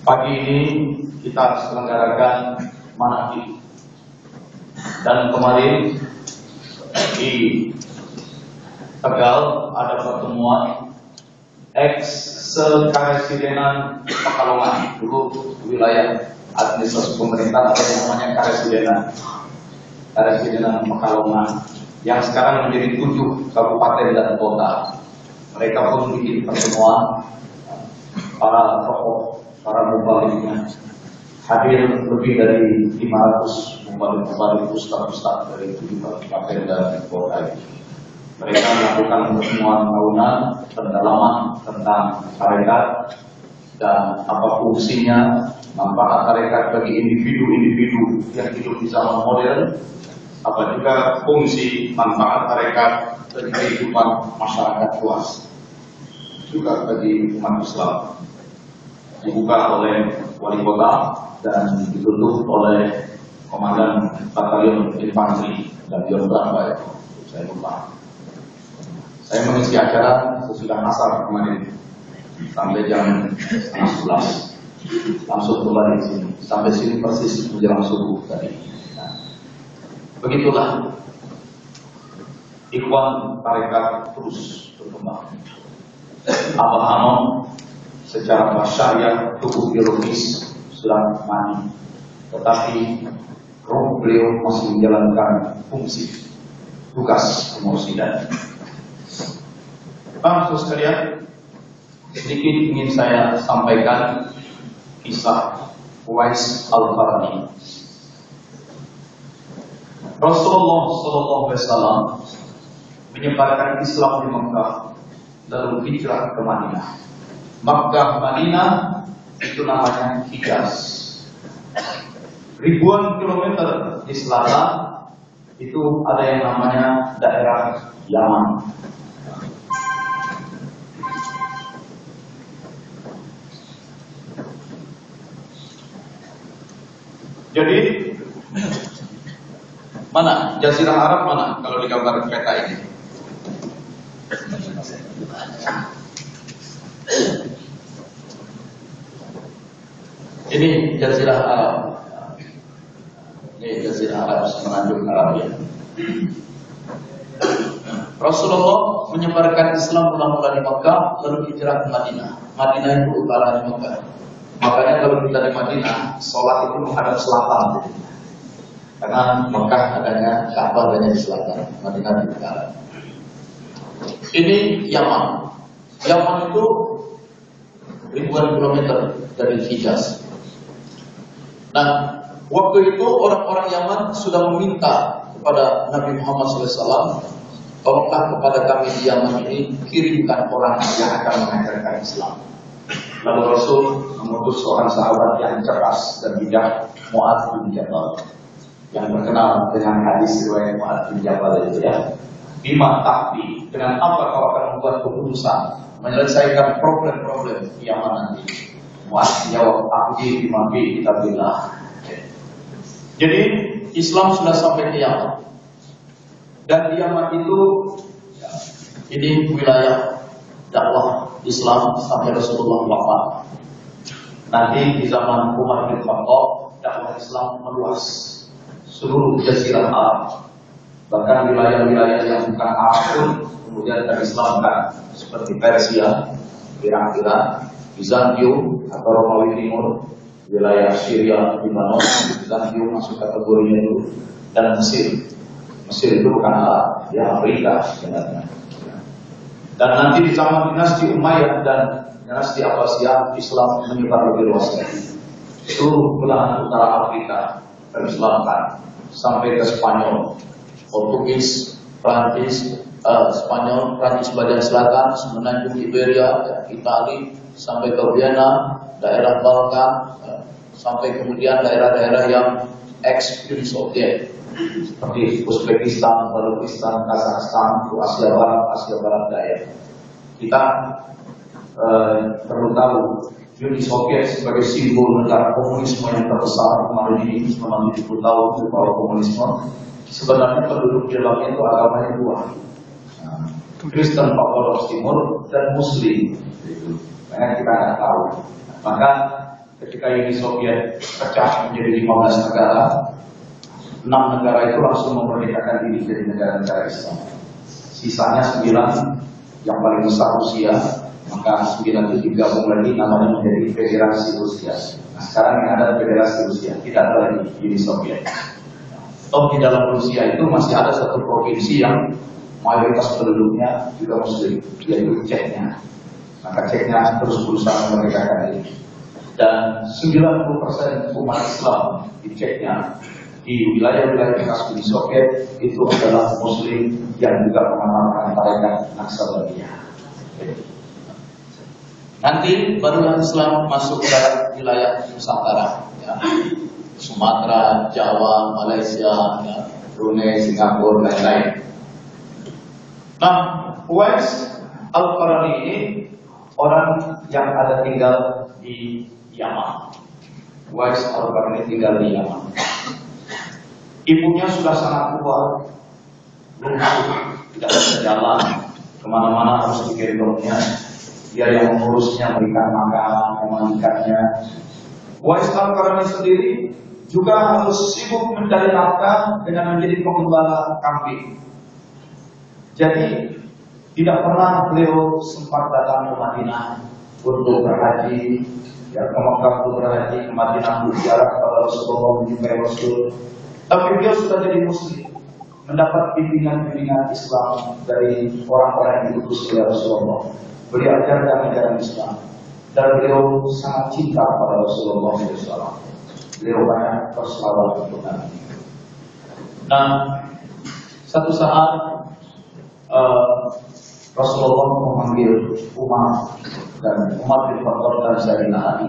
Pagi ini kita selenggarakan manaqib, dan kemarin di Tegal ada pertemuan ex-Karesidenan Pekalongan, dulu wilayah administrasi pemerintah atau yang namanya Karesidenan Pekalongan, yang sekarang menjadi 7 kabupaten dan kota. Mereka pun bikin pertemuan, para tokoh, para mubaliknya hadir, lebih dari 500 mubalik ustaz-ustaz dari 7 kabupaten dan kota. Mereka melakukan pertemuan tahunan, pendalaman tentang tarekat dan apa fungsinya, manfaat tarekat bagi individu-individu yang hidup di zaman modern, apa juga fungsi manfaat tarekat bagi kehidupan masyarakat luas, juga bagi umat Islam. Dibuka oleh wali kota dan ditutup oleh komandan batalion infanteri dan berapa ya, saya lupa. Saya mengisi acara sesudah asar kemarin sampai jam 11, langsung kembali di sini. Sampai sini persis menjelang subuh tadi. Nah, begitulah ikhwan tarekat terus berkembang. Abah Anom secara syariah tubuh biologis sudah mati, tetapi roh beliau masih menjalankan fungsi tugas kemursidan. Bangsa sekalian, sedikit ingin saya sampaikan kisah Uwais Al-Qarni. Rasulullah SAW menyebarkan Islam di Mekah, lalu hijrah ke Madinah. Makkah Madinah itu namanya Hijaz. Ribuan kilometer di selatan itu ada yang namanya daerah Yaman. Jadi mana Jazirah Arab, mana kalau di gambar peta ini? Ini Jazirah Arab. Ini Jazirah Arab, semenanjung Arabia. Rasulullah menyebarkan Islam mula-mula di Mekah, lalu hijrah ke Madinah. Madinah itu utara di Mekah. Makanya kalau kita di Madinah, sholat itu menghadap selatan. Karena Mekah adanya, Ka'bah adanya di selatan, Madinah di utara. Ini Yaman. Yaman itu ribuan kilometer dari Hijaz. Nah, waktu itu orang-orang Yaman sudah meminta kepada Nabi Muhammad SAW, tolonglah kepada kami di Yaman ini, kirimkan orang yang akan mengajarkan Islam. Lalu Rasul mengutus seorang sahabat yang cerdas dan bijak, Mu'adz bin Jabal, yang terkenal dengan hadis riwayat Mu'adz bin Jabal itu ya. Bima tahdi, dengan apa kau akan membuat keputusan menyelesaikan problem-problem Yaman nanti? Mu'adz jawab, abdi bima bi kitabillah. Jadi Islam sudah sampai ke Yaman, dan di Yaman itu ini wilayah dakwah Islam sampai Rasulullah wafat. Nanti di zaman Umar bin Khattab, dakwah Islam meluas seluruh Jazirah Arab, bahkan wilayah-wilayah yang bukan Arab pun kemudian terislamkan, seperti Persia, Irak, Bizantium atau Romawi Timur, wilayah Syria, Lebanon, Bizantium masuk kategorinya itu, dan Mesir. Mesir itu bukan Arab, ya Afrika sebenarnya. Dan nanti di zaman dinasti Umayyah dan dinasti Abbasiyah, Islam menyebar lebih luas lagi. Seluruh belahan utara Afrika terislamkan sampai ke Spanyol, Portugis, Prancis, Spanyol, Prancis bagian selatan, semenanjung Iberia, Itali, sampai ke Vienna, daerah Balkan, sampai kemudian daerah-daerah yang ex-Uni Soviet, seperti Uzbekistan, Tajikistan, Kazakhstan, Asia Barat Daya. Kita perlu tahu Uni Soviet sebagai simbol negara komunisme yang terbesar kemarin ini selama 70 tahun bahwa komunisme sebenarnya penduduk di dalamnya itu agamanya dua, Kristen Ortodoks Timur dan Muslim. Karena kita nggak tahu. Maka ketika Uni Soviet pecah menjadi 15 negara, 6 negara itu langsung memerdekakan diri dari negara-negara Islam. Sisanya 9 yang paling besar Rusia, maka 9 itu digabung lagi namanya menjadi Federasi Rusia. Nah, sekarang yang ada Federasi Rusia, tidak ada lagi Uni Soviet. Di dalam Rusia itu masih ada satu provinsi yang mayoritas penduduknya juga Muslim, yaitu Chechnya. Maka Chechnya terus berusaha memerdekakan diri. Dan 90% umat Islam di Chechnya, di wilayah-wilayah bekas Uni Soviet itu adalah Muslim yang juga mengamalkan tarekat Naqsabandiyah. Nanti baru Islam masuk ke wilayah Nusantara, ya. Sumatera, Jawa, Malaysia, ya, Brunei, Singapura, lain-lain. Nah, Uwais Al-Qarani ini orang yang ada tinggal di Yaman. Uwais Al-Qarani tinggal di Yaman. Ibunya sudah sangat tua, lumpuh, tidak bisa jalan, kemana-mana harus digendongnya. Dia yang mengurusnya, berikan makanan, memandikannya. Uwais Al-Qarani sendiri juga harus sibuk mencari nafkah dengan menjadi pengembala kambing. Jadi tidak pernah beliau sempat datang ke Madinah untuk berhaji, ya, ke Mekah untuk berhaji, ke Madinah untuk ziarah kepada Rasulullah, menjumpai Rasul. Tapi beliau sudah jadi Muslim, mendapat bimbingan-bimbingan Islam dari orang-orang yang diutus oleh Rasulullah. Beliau ajarkan ajaran Islam, dan beliau sangat cinta pada Rasulullah SAW. Beliau banyak berselawat untuk Nabi. Nah, satu saat Rasulullah memanggil Umar dan Umar bin Khattab dan Sayyidina Ali.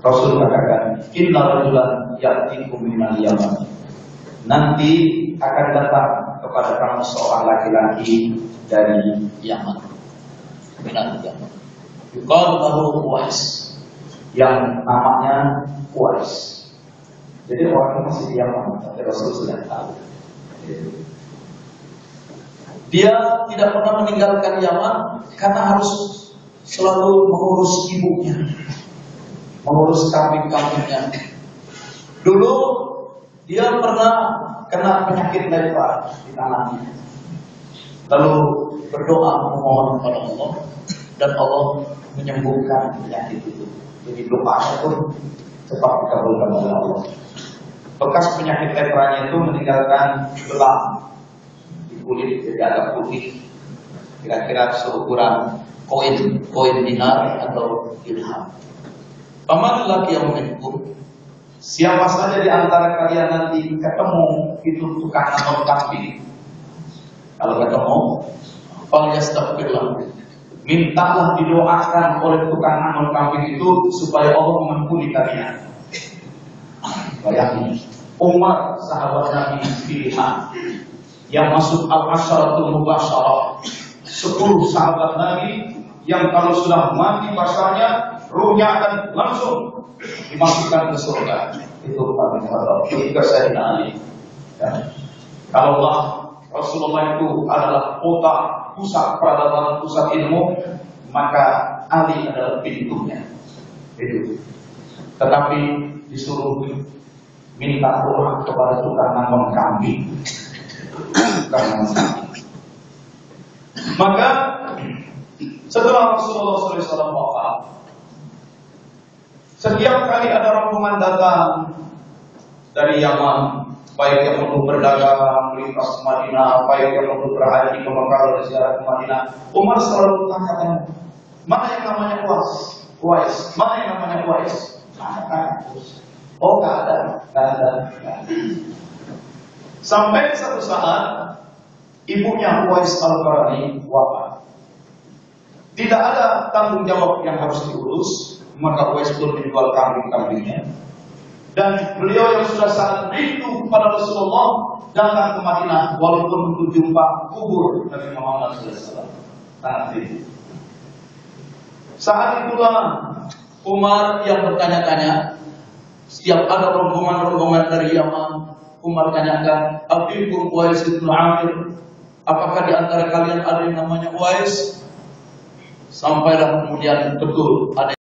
Rasul katakan, Inna rajulan ya'tikum minal Yaman. Nanti akan datang kepada kamu seorang laki-laki dari Yaman. Minal Yaman. Yuqalu lahu Uwais, yang namanya Uwais. Jadi orang masih di Yaman, tapi Rasul sudah tahu. Dia tidak pernah meninggalkan Yaman karena harus selalu mengurus ibunya, mengurus kambing-kambingnya. Dulu dia pernah kena penyakit lepra di tangannya, lalu berdoa memohon kepada Allah dan Allah menyembuhkan penyakit itu. Jadi doanya pun cepat dikabulkan oleh Allah. Bekas penyakit lepranya itu meninggalkan belang di kulit, jadi agak putih, kira-kira seukuran koin dinar atau dirham. Paman laki yang menyentuh, siapa saja di antara kalian nanti ketemu itu tukang angkut kambing, kalau ketemu, falyastagfirlah, mintalah didoakan oleh tukang angkut kambing itu supaya Allah mengampuni kalian. Bayangin, Umar sahabat Nabi pilihan yang masuk al-asyaratul mubasyarah, 10 sahabat Nabi yang kalau sudah mati pasalnya, ruhnya akan langsung dimasukkan ke surga. Itu paling fatal. Ketika Sayyidina Ali, ya. Kalau Rasulullah itu adalah kota pusat peradaban, pusat ilmu, maka Ali adalah pintunya. Itu. Tetapi disuruh minta doa kepada tukang nanam kambing. Maka setelah Rasulullah SAW wafat, setiap kali ada rombongan datang dari Yaman, baik yang untuk berdagang, melintas ke Madinah, baik yang untuk berhaji ke Mekah atau ziarah ke Madinah, Umar selalu bertanya, mana yang namanya Uwais? Mana yang namanya Uwais? Oh, nggak ada. Sampai satu saat ibunya Uwais Al-Qarani wafat. Tidak ada tanggung jawab yang harus diurus, maka Uwais pun menjual kambing-kambingnya. Dan beliau yang sudah sangat rindu kepada Rasulullah datang ke Madinah walaupun untuk jumpa kubur Nabi Muhammad SAW. Sangat rindu. Saat itulah Umar yang bertanya-tanya. Setiap ada rombongan-rombongan dari Yaman, Umar tanyakan, Afikum Uwais bin Amir, apakah di antara kalian ada yang namanya Uwais? Sampailah kemudian betul ada